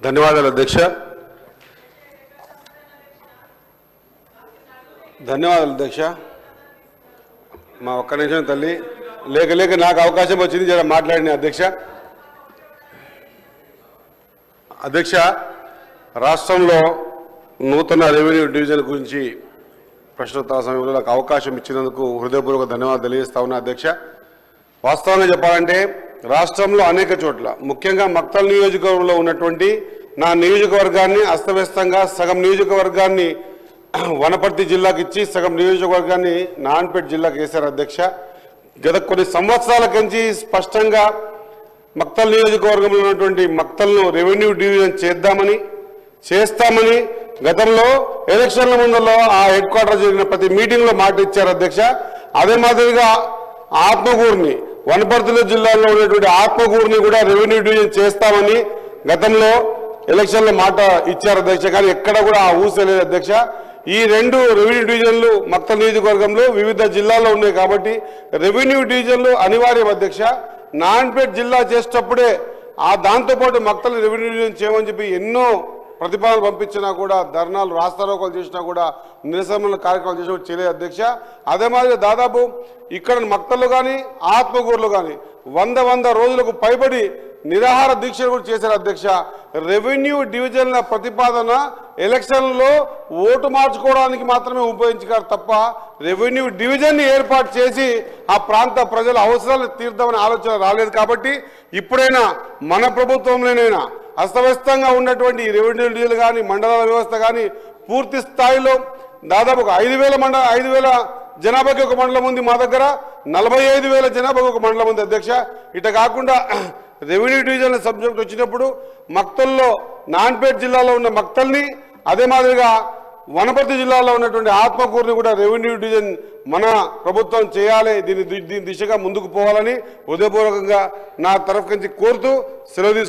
ధన్యవాదాలు అధ్యక్ష. మా ఒక్క నిమిషం తల్లి, లేక నాకు అవకాశం వచ్చింది జర మాట్లాడిన అధ్యక్ష. రాష్ట్రంలో నూతన రెవెన్యూ డివిజన్ గురించి ప్రశ్నోత్తర సమయంలో నాకు అవకాశం ఇచ్చినందుకు హృదయపూర్వక ధన్యవాదాలు తెలియజేస్తా ఉన్నా అధ్యక్ష. వాస్తవంగా చెప్పాలంటే రాష్ట్రంలో అనేక చోట్ల, ముఖ్యంగా మక్తల్ నియోజకవర్గంలో ఉన్నటువంటి నా నియోజకవర్గాన్ని అస్తవ్యస్తంగా సగం నియోజకవర్గాన్ని వనపర్తి జిల్లాకి ఇచ్చి సగం నియోజకవర్గాన్ని నాన్పేట్ జిల్లాకి వేశారు అధ్యక్ష. గత కొన్ని సంవత్సరాల నుంచి స్పష్టంగా మక్తల్ నియోజకవర్గంలో ఉన్నటువంటి మక్తల్ను రెవెన్యూ డివిజన్ చేస్తామని గతంలో ఎలక్షన్ల ముందులో ఆ హెడ్ క్వార్టర్ జరిగిన ప్రతి మీటింగ్లో మాట ఇచ్చారు అధ్యక్ష. అదే మాదిరిగా ఆత్మకూరుని, వనపర్తి జిల్లాలో ఉన్నటువంటి ఆత్మకూరుని కూడా రెవెన్యూ డివిజన్ చేస్తామని గతంలో ఎలక్షన్లో మాట ఇచ్చారు అధ్యక్ష. కానీ ఎక్కడ కూడా ఆ ఊసలేదు అధ్యక్ష. ఈ రెండు రెవెన్యూ డివిజన్లు మక్తల్ నియోజకవర్గంలో వివిధ జిల్లాల్లో ఉన్నాయి కాబట్టి రెవెన్యూ డివిజన్లు అనివార్యం అధ్యక్ష. నాన్పేట్ జిల్లా చేసేటప్పుడే దాంతోపాటు మక్తల్ రెవెన్యూ డివిజన్ చేయమని చెప్పి ఎన్నో ప్రతిపాదనలు పంపించినా కూడా, ధర్నాలు రాస్తారోకోలు చేసినా కూడా, నిరసన కార్యక్రమాలు చేసినా కూడా చేయలేదు అధ్యక్ష. అదే మాదిరి దాదాపు ఇక్కడ మక్తల్లో కానీ ఆత్మకూరులో కానీ 100 రోజులకు పైబడి నిరాహార దీక్షలు కూడా చేశారు అధ్యక్ష. రెవెన్యూ డివిజన్ల ప్రతిపాదన ఎలక్షన్లో ఓటు మార్చుకోవడానికి మాత్రమే ఉపయోగించారు తప్ప రెవెన్యూ డివిజన్ని ఏర్పాటు చేసి ఆ ప్రాంత ప్రజల అవసరాలు తీర్దామనే ఆలోచన రాలేదు. కాబట్టి ఇప్పుడైనా మన ప్రభుత్వంలోనైనా అస్తవ్యస్తంగా ఉన్నటువంటి రెవెన్యూ డివిజన్లు కానీ మండలాల వ్యవస్థ కానీ పూర్తి స్థాయిలో దాదాపు 5,000 జనాభాకి ఒక మండలం ఉంది. మా దగ్గర 45,000 జనాభాకి ఒక మండలం ఉంది అధ్యక్ష. ఇట కాకుండా రెవెన్యూ డివిజన్ సబ్జెక్ట్ వచ్చినప్పుడు మక్తల్లో నాన్పేట్ జిల్లాలో ఉన్న మక్తల్ని, అదే మాదిరిగా వనపర్తి జిల్లాలో ఉన్నటువంటి ఆత్మకూరుని కూడా రెవెన్యూ డివిజన్ మన ప్రభుత్వం చేయాలి, దీని దిశగా ముందుకు పోవాలని హృదయపూర్వకంగా నా తరఫు నుంచి కోరుతూ సెలవు తీసుకుంటున్నాను.